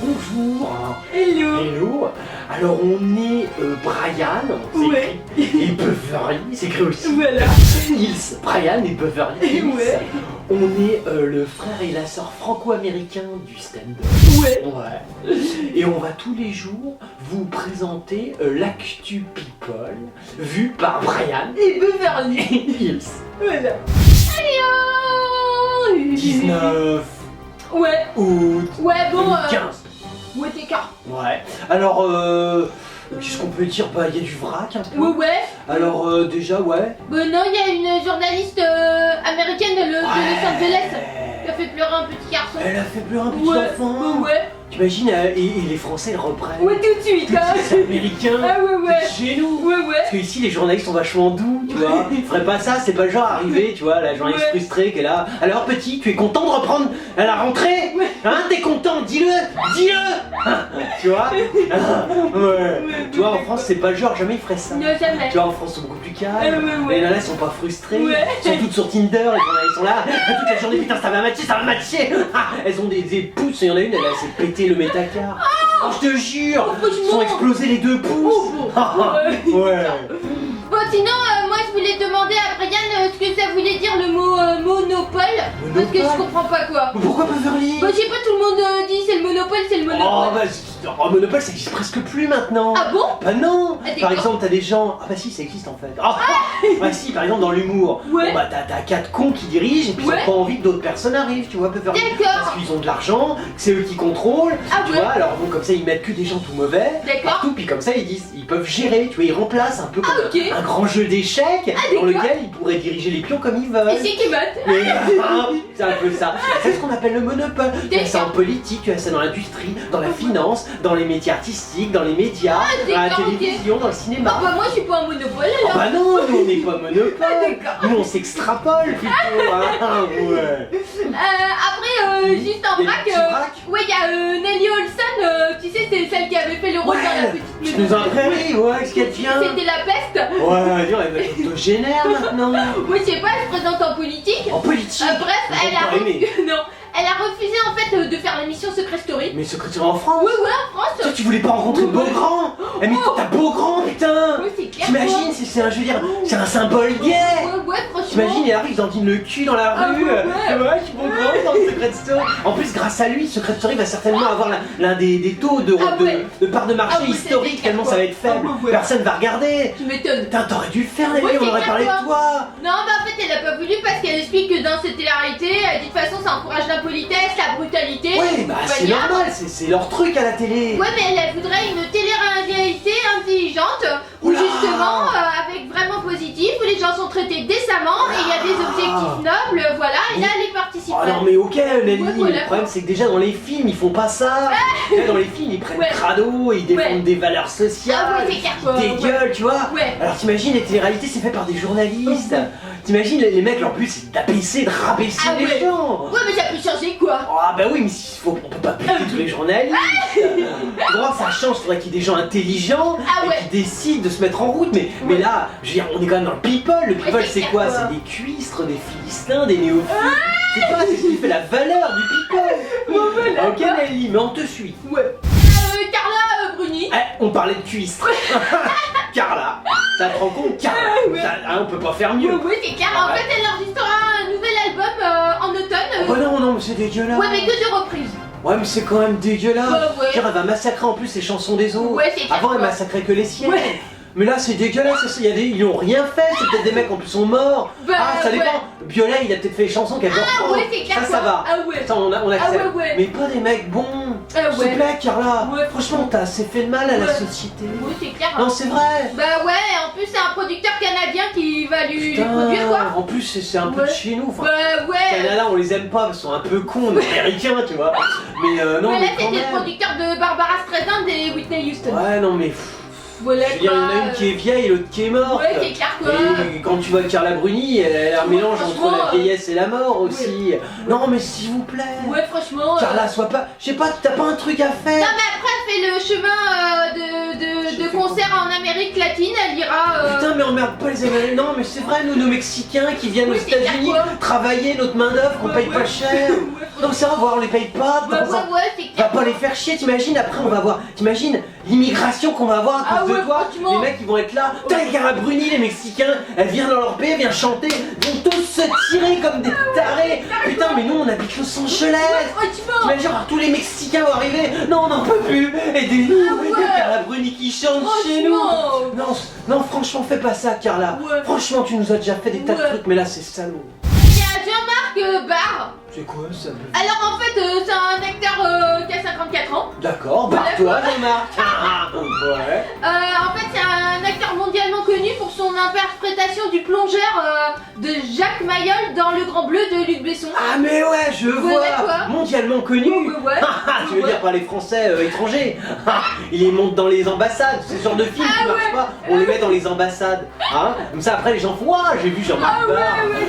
Bonjour. Hello. Hello. Alors on est Brian, Ouais. et Beverly, c'est écrit aussi. Voilà. Hills. Brian et Beverly Hills. Ouais. On est le frère et la sœur franco-américain du stand-up. Ouais. Ouais. Et on va tous les jours vous présenter l'actu people vu par Brian Et Beverly. Hills. Voilà. Hello. 19 Ouais. août Ouais, bon. 2015. Ouais, t'es car. Ouais. Alors, qu'est-ce qu'on peut dire? Bah, il y a du vrac un peu. Ouais. Alors, déjà, ouais. Bon, non, il y a une journaliste américaine de Los Angeles qui a fait pleurer un petit garçon. Elle a fait pleurer un petit Ouais. enfant. Ouais. T'imagines, et les Français le reprennent. Ouais, tout de suite, hein. C'est américain. Ah ouais. Chez nous. Ouais. Parce que ici les journalistes sont vachement doux, tu vois. Ils feraient pas ça, c'est pas le genre arrivé, tu vois, la journaliste Ouais. frustrée qui est là. Alors petit, tu es content de reprendre à la rentrée? Ouais. Hein, t'es content? Dis-le. Hein, tu vois. Ouais. Tu vois, en France c'est pas le genre, jamais ils feraient ça. Non, jamais. Tu vois, en France, ils sont beaucoup plus calmes. Ouais. Les nanas sont pas frustrées. Ouais. Elles sont toutes sur Tinder. Les journalistes sont là toute la journée. Putain, ça va matcher, ça va matcher. Ah, elles ont des pouces. Il y en a une, elle s'est pété le métacard. Oh, je te jure. Oh, franchement. Ils sont explosés les deux pouces. Oh, Ouais. Bon, sinon, moi je voulais demander à Brian ce que ça voulait dire le mot monopole. Parce que je comprends pas quoi. Pourquoi Beverly? Bah, je sais pas, tout le monde dit c'est le monopole, c'est le monopole. Oh, bah, Monopole, ça existe presque plus maintenant. Ah bon? Bah non. Ah, Par d'accord. exemple, t'as des gens. Ah bah si, ça existe en fait. Bah si, par exemple dans l'humour. Ouais. Bon bah t'as 4 cons qui dirigent et puis ils Ouais. ont pas envie que d'autres personnes arrivent, tu vois, Beverly. D'accord. Parce qu'ils ont de l'argent, que c'est eux qui contrôlent. Ah Tu ouais. vois, alors bon comme ça ils mettent que des gens tout mauvais. D'accord. Partout, puis comme ça ils disent, ils peuvent gérer, tu vois, ils remplacent un peu comme ok. un grand jeu d'échecs dans d'accord. lequel ils pourraient diriger les pions comme ils veulent. Et c'est qui vote? Mais, c'est un peu ça. C'est ce qu'on appelle le monopole. Tu as ça en D'accord. politique, tu as ça dans l'industrie, dans la finance, dans les métiers artistiques, dans les médias, dans la d'accord, ok. télévision, dans le Ah cinéma. bah, moi je suis pas un monopole Ah alors. bah non, nous on n'est pas monopole. D'accord. Nous on s'extrapole plutôt. Hein. Ouais. Après, juste en Des vrac, petits vracs. ouais, il y a Nelly Olsen, tu sais, c'est celle qui avait fait le rôle dans la petite Je nous en prairie, ouais, qu'est-ce qu'elle devient? C'était la peste. Ouais, dire, elle est autogénaire maintenant. Oui, je sais pas, elle se présente en politique. En politique. Bref, Ils elle ont a pas aimé. non, elle a refusé en fait de faire l'émission Secret Story. Mais secrétaire en France. Oui, en France. Toi, tu voulais pas rencontrer Beaugrand? Eh, mais t'as Beaugrand, putain! Oui, c'est clair. T'imagines, c'est un, je veux dire, c'est un symbole gay! Ouais, franchement. T'imagines, il arrive, il dentine le cul dans la Ah, rue. ouais. Je suis Beaugrand dans le Secret Story. En plus, grâce à lui, Secret Story va certainement avoir l'un des taux de part de marché Ah, ouais, historique, c'est tellement clair, ça va être faible. Ah, ouais. Personne va regarder. Tu m'étonnes. Putain, t'aurais dû le faire, Nelly, Ouais, on c'est aurait clair, parlé de toi. Non, bah en fait, elle a pas voulu parce qu'elle explique que dans cette télé-réalité, elle dit de toute façon, ça encourage l'impolitesse, la brutalité. Ouais, bah tu vas c'est dire. normal, c'est leur truc à la télé. Ouais, mais elle voudrait une télé-réalité intelligente où Oula. justement, avec vraiment positif, où les gens sont traités décemment et il y a des objectifs nobles, voilà, et là, les participants. Oh non mais ok Nelly, Ouais, mais voilà. le problème c'est que déjà dans les films ils font pas ça. Là, dans les films ils prennent Ouais. crado, ils défendent Ouais. des valeurs sociales, Ah ouais, c'est clair, quoi. ils dégueulent, tu vois. Ouais. Alors t'imagines les téléréalités c'est fait par des journalistes. T'imagines les mecs leur but c'est d'abaisser, de rabaisser Ah les ouais. gens. Ouais, mais ça peut changer quoi. Ah bah oui mais on peut pas péter tous les journalistes. Pour voir que ça change, faudrait qu'il y ait des gens intelligents Ah ouais. et qui décident de se mettre en route. Mais là, je veux dire, on est quand même dans le people. Le people Ouais, c'est c'est quoi? clair, quoi. C'est des cuistres, des philistins, des néophytes. C'est quoi? C'est ce qui fait la valeur du people. Ok Nelly, mais on te suit. Ouais. Carla Bruni. Eh, on parlait de cuistres. Carla, ça te rend compte Carla? Ouais. On peut pas faire mieux. Ouais, c'est clair. En Ouais. fait, elle enregistrera un nouvel album en automne. Oh bah non, mais c'est dégueulasse. Ouais, mais que de reprises. Ouais, mais c'est quand même dégueulasse. Ouais. Genre, elle va massacrer en plus les chansons des autres. Ouais, c'est clair, Avant, elle quoi. massacrait que les siennes. Ouais. Mais là, c'est dégueulasse. Ils ont rien fait. C'est peut-être des mecs en plus sont morts. Bah, ah, ça ouais. dépend. Violet, il a peut-être fait les chansons qu'elle veut Ah reprendre. ouais, c'est clair. Ça quoi. va. Ah ouais. Ça, on accepte. Ah ouais. Mais pas des mecs bons. Ah S'il te ouais. plaît, Carla. Ouais. Franchement, t'as assez fait de mal à la Ouais. société. Oui, c'est clair. Non, c'est vrai. Bah ouais, en plus c'est un producteur canadien qui va lui Putain, produire quoi. en plus, c'est un peu de Ouais. chez nous. Enfin, Bah ouais. Canada, on les aime pas, parce qu'ils sont un peu cons, les américains, tu vois. Mais non, Voilà, mais quand c'était le même. producteur de Barbara Streisand et Whitney Houston. Ouais, non, mais. Voilà Je veux dire, il y en a quoi. une qui est vieille et l'autre qui est morte. Ouais, c'est clair quoi. Et quand tu vois Carla Bruni, elle a un mélange entre franchement, la vieillesse et la mort aussi. Non, mais s'il vous plaît. Ouais, franchement. Carla, sois pas. Je sais pas, t'as pas un truc à faire. Non, mais après, elle fait le chemin J'ai de fait concert en Amérique latine. Elle ira. Putain, mais emmerde pas les Américains. Non, mais c'est vrai, nous, nos Mexicains qui viennent Oui, aux c'est clair, États-Unis quoi. travailler notre main-d'œuvre qu'on Ouais, paye ouais. pas cher. Ouais, Non, ça va voir, on les paye pas. Ouais, c'est Va clair. pas les faire chier, t'imagines, après on va voir, t'imagines l'immigration qu'on va avoir à cause de toi, franchement. les mecs ils vont être là, putain les Cara Bruni, les Mexicains, elle vient dans leur pays, elle vient chanter, ils vont tous se tirer comme des tarés, putain mais nous on habite Los Angeles, Franchement. t'imagines, alors, tous les Mexicains vont arriver, non on n'en peut plus, aidez-nous, il y a Cara Bruni qui chante chez nous. Non, non franchement fais pas ça Carla, Ouais. franchement tu nous as déjà fait des tas de Ouais. trucs mais là c'est salaud. Il y a Jean-Marc Barr. C'est quoi ça? Alors en fait, c'est un acteur qui a 54 ans. D'accord, barre-toi Jean-Marc. Ouais. En fait, c'est un acteur mondialement connu pour son interprétation du plongeur de Jacques Mayol dans Le Grand Bleu de Luc Besson. Ah mais ouais, je Vous vois, connaissez quoi? mondialement connu. Ouais. Tu veux dire par les Français étrangers. Il les monte dans les ambassades, c'est ce genre de film qui marche pas. On les met dans les ambassades. Hein, comme ça après les gens font waouh, j'ai vu Jean-Marc Barr.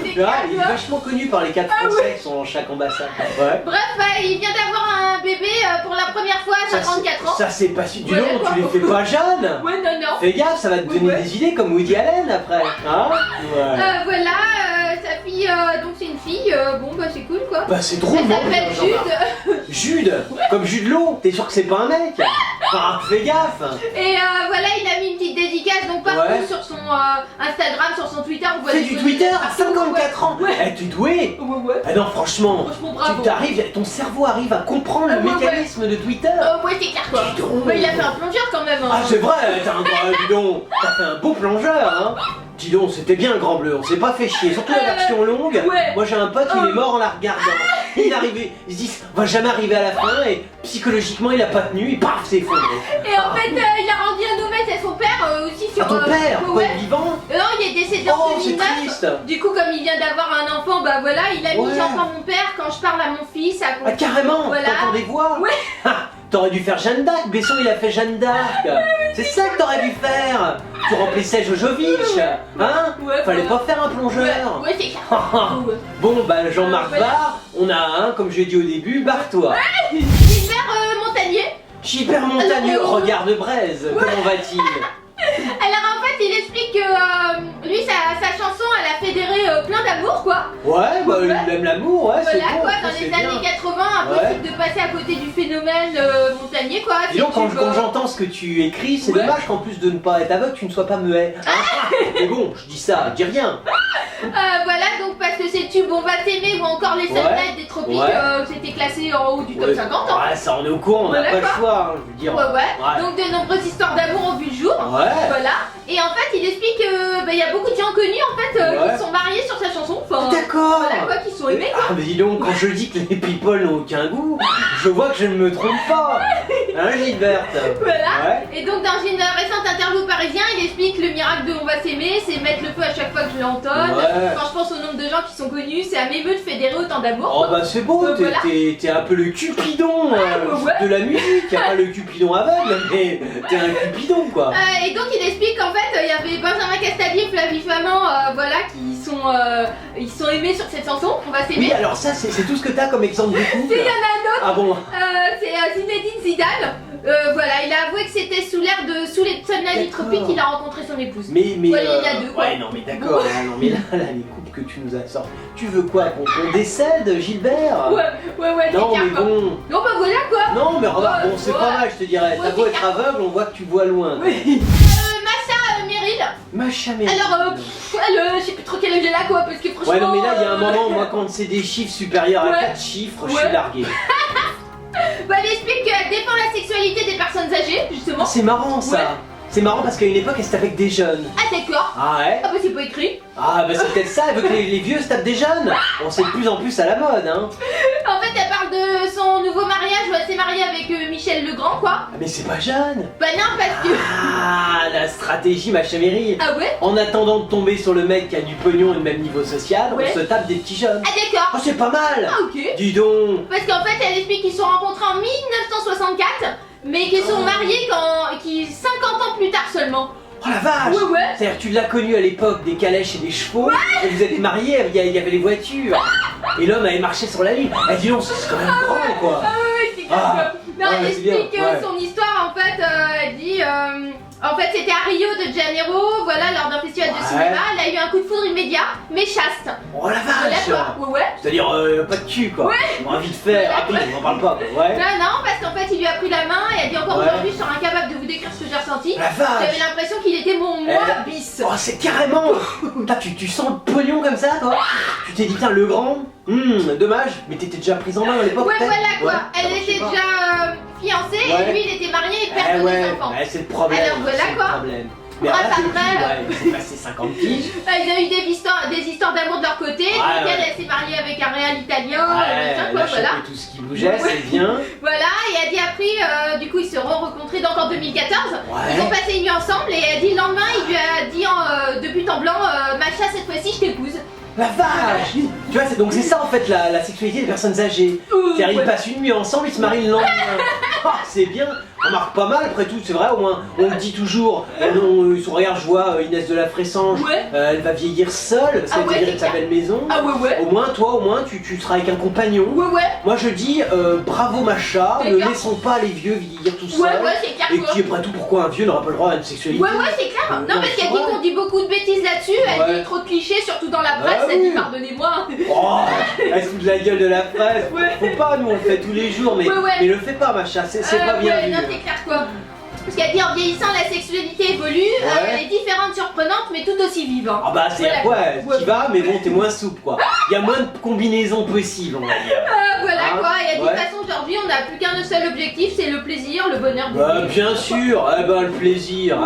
c'est Tu vois, clair, il tu est vois. vachement connu par les 4 Français qui sont dans chaque ambassade. Ouais. Bref, il vient d'avoir un bébé pour la première fois à 54 ans. Ça c'est pas si. Du Ouais, non, quoi. tu les fais pas jeunes. Ouais, non. Fais gaffe, ça va te donner Ouais. des idées comme Woody Allen après. Hein. Ouais. Voilà, sa fille, donc c'est une fille, bon bah c'est cool quoi. Bah c'est drôle, Elle non s'appelle Jean-Marc. Jude. Jude, comme Jude Law, t'es sûr que c'est pas un mec? Ah, fais gaffe. Et voilà, il a mis une petite dédicace donc partout Ouais. sur son Instagram, sur son Twitter. On voit Fais des du photos Twitter à partout. 54 ans. Ouais. Eh, t'es doué. Ouais. Ah non, franchement, Franchement, bravo. ton cerveau arrive à comprendre le Ouais, mécanisme de Twitter. Ouais, c'est clair quoi. Dis donc. Mais il a fait un plongeur quand même. Hein. Ah c'est vrai, dis donc, t'as fait un beau plongeur, hein. Dis donc, c'était bien le Grand Bleu, on s'est pas fait chier, surtout la version longue. ouais. Moi j'ai un pote, il est mort en la regardant. Il est arrivé, il se dit, on va jamais arriver à la fin, et psychologiquement il a pas tenu, et paf, c'est effondré. Et en fait, il a rendu un hommage à son père aussi sur. Ah ton père, pas ouais. vivant? Non, il est décédé en Oh, c'est 2009. triste. Du coup, comme il vient d'avoir un enfant, bah voilà, il a mis Ouais. j'entends mon père quand je parle à mon fils. Ah carrément, Voilà. t'entends des voix? Ouais. Ah, t'aurais dû faire Jeanne d'Arc, Besson il a fait Jeanne d'Arc. C'est ça que t'aurais dû faire. Tu remplissais Jojovic, hein? Ouais, Fallait voilà. pas faire un plongeur. Ouais, c'est clair. Ouais. Bon bah Jean-Marc Voilà. Barr, on a un, comme j'ai dit au début, barre-toi. Gilbert Montagnier. Gilbert Montagneux, Alors, regarde Braise, comment va-t-il? Alors en fait, il explique que lui, sa chanson, elle a fédéré plein d'amour, quoi. Ouais, bah il aime l'amour, ouais, c'est Voilà, bon, quoi, ça, dans c'est les bien. années 80, impossible de passer à côté du phénomène Montagnier, quoi. Dis donc, Si tu quand veux. j'entends ce que tu écris, c'est Ouais. dommage qu'en plus de ne pas être aveugle, tu ne sois pas muet. Mais bon, je dis ça, dis rien. Voilà, donc parce que ces tubes On va t'aimer ou encore Les Ouais. soldats des tropiques, Ouais. c'était classé en haut du top Ouais. 50 ans. Ouais, ça on est au courant, on n'a Voilà, pas le quoi. choix, hein, je veux dire. Ouais. Donc de nombreuses histoires d'amour ont vu le jour. Ouais. Voilà. Et en fait, il explique qu'il y a beaucoup de gens connus en fait Ouais. qui sont mariés sur sa chanson. Enfin, D'accord. voilà quoi, qui sont aimés. Ah mais dis donc, quand je dis que les people n'ont aucun goût, je vois que je ne me trompe pas. Hein Gilberte? Voilà. Ouais. Et donc dans une récente interview au Parisien, il explique le miracle de On va s'aimer, c'est mettre le feu à chaque fois que je l'entonne. Ouais. Quand je pense au nombre de gens qui sont connus, c'est à m'émeut de fédérer autant d'amour. Oh bah c'est beau, Voilà. t'es un peu le Cupidon ouais. de la musique, pas le Cupidon aveugle, mais t'es un Cupidon quoi. Et donc il explique qu'en fait il y avait Benjamin Castaldi, Flavie Flamand, voilà, ils sont aimés sur cette chanson. On va s'aimer. Oui alors ça c'est tout ce que t'as comme exemple de couple. Il y en a un autre. Ah bon? C'est Zinedine Zidane. Voilà, il a avoué que c'était sous les tsunamis D'accord. tropiques qu'il a rencontré son épouse. Mais Ouais, il y a deux, quoi. ouais non mais d'accord, non mais là les couples que tu nous as sortis, tu veux quoi qu'on décède Gilbert? Ouais, Non c'est mais clair, quoi. bon, Non, bah voilà quoi. non mais remarque, Ouais, bon c'est ouais. pas mal je te dirais, t'as Ouais, beau c'est être aveugle, on voit que tu vois loin. Masha Meryl. Macha mais. Alors, je sais plus trop quel âge elle a quoi, parce que franchement. Ouais non mais là il y a un moment, moi quand c'est des chiffres supérieurs Ouais. à 4 chiffres, je Ouais. suis largué. Bah, elle explique qu'elle défend la sexualité des personnes âgées, justement. C'est marrant ça. Ouais. C'est marrant parce qu'à une époque elle se tapait avec des jeunes. Ah, d'accord. Ah ouais? Ah, bah, c'est pas écrit. Ah bah c'est peut-être ça, elle veut que les vieux se tapent des jeunes. Bon c'est de plus en plus à la mode hein. En fait, elle parle de son nouveau mariage où elle s'est mariée avec Michel Legrand, quoi. Ah mais c'est pas jeune. Bah, non, parce que. Ah la stratégie ma chérie. Ah, ouais? En attendant de tomber sur le mec qui a du pognon et le même niveau social, Ouais. on se tape des petits jeunes. Ah, d'accord. Oh c'est pas mal. Ah, ok. Dis donc. Parce qu'en fait, elle explique qu'ils se sont rencontrés en 1964, mais qu'ils sont mariés 50 ans plus tard seulement. Oh la vache. Ouais. C'est-à-dire que tu l'as connu à l'époque des calèches et des chevaux, et vous êtes mariés, il y avait les voitures, et l'homme avait marché sur la lune. Elle dit non, c'est quand même grand quoi. Ah, ouais, c'est grave. Ah. Non, Ouais, elle c'est bien, explique ouais. son histoire, en fait, elle dit... En fait, c'était à Rio de Janeiro, voilà, lors d'un festival de cinéma. Elle a eu un coup de foudre immédiat, mais chaste. Oh la Voilà vache. quoi, ouais. C'est-à-dire pas de cul quoi. On vite fait, rapide, on en parle pas quoi. Ouais. Non, parce qu'en fait, il lui a pris la main et a dit encore aujourd'hui, je serais incapable de vous décrire ce que j'ai ressenti. La vache. J'avais l'impression qu'il était mon moi bis. Oh, c'est carrément. Putain, tu sens le pognon comme ça toi. Tu t'es dit, putain, le grand. Dommage, mais t'étais déjà prise en main à l'époque. Ouais, peut-être. voilà quoi. Ouais. Elle Alors, je sais était pas. déjà fiancée et lui, il était marié et père de deux enfants. C'est le problème. Alors, voilà, c'est le quoi. problème. Mais Bref, après, après, il s'est passé 50 piges. Ils ont eu des histoires d'amour de leur côté. Donc elle s'est mariée avec un réal italien. Elle quoi, a voilà. chopé tout ce qui bougeait, c'est bien. Voilà, et elle dit après, du coup, ils se rencontrés donc en 2014. Ouais. Ils ont passé une nuit ensemble et elle dit le lendemain, il lui a dit de but en blanc, Macha, cette fois-ci, je t'épouse. La vache. Tu vois, donc c'est ça en fait la sexualité des personnes âgées. C'est-à-dire ils passent une nuit ensemble, ils se marient le lendemain. Ah, c'est bien. On marque pas mal après tout, c'est vrai, au moins on le dit toujours. Regarde, je vois Inès de la Fressange, elle va vieillir seule parce qu'elle est virée de sa belle maison. Ah ouais. Au moins toi, tu seras avec un compagnon. Ouais. Moi je dis bravo Macha, ne laissons pas les vieux vieillir tout seuls. Ouais, c'est clair. Et puis après tout, pourquoi un vieux n'aura pas le droit à une sexualité? Ouais, c'est clair. Non, parce qu'elle dit qu'on dit beaucoup de bêtises là-dessus, elle dit trop de clichés, surtout dans la presse, elle dit pardonnez-moi. Oh, elle se fout de la gueule de la presse. Faut pas, nous on le fait tous les jours, mais le fais pas Macha, c'est pas bien vu. Non, c'est clair quoi. Parce qu'elle dit en vieillissant, la sexualité évolue, elle est différente, surprenante, mais tout aussi vivante. Ah bah c'est t'y vas, mais bon, t'es moins souple quoi. Il y a moins de combinaisons possibles, on va dire. Voilà quoi, et elle dit de toute façon aujourd'hui on n'a plus qu'un seul objectif, c'est le plaisir, le bonheur du vivre. Bien sûr, le plaisir.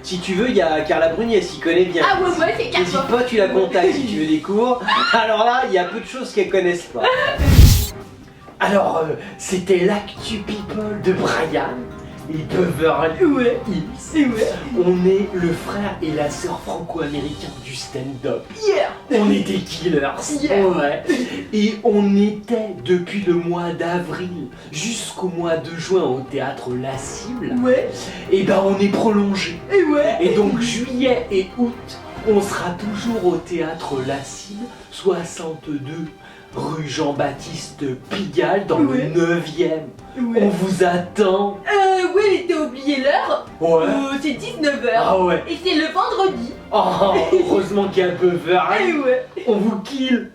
Si tu veux, il y a Carla Bruni, elle s'y connaît bien. Ah ouais, c'est clair. N'hésite pas, tu la contactes si tu veux des cours. Alors là, il y a peu de choses qu'elle connaissent pas. Alors, c'était l'actu people de Brian. Et Beverly Hills. On est le frère et la sœur franco-américains du stand-up. On est des killers. Et on était depuis le mois d'avril jusqu'au mois de juin au théâtre La Cible. Et ben on est prolongé. Et donc juillet et août, on sera toujours au théâtre La Cible, 62 rue Jean-Baptiste Pigalle dans le 9e. On vous attend. Oui, t'as oublié l'heure. C'est 19h. Ah ouais. Et c'est le vendredi. Oh, heureusement qu'il y a Beverly. On vous kill.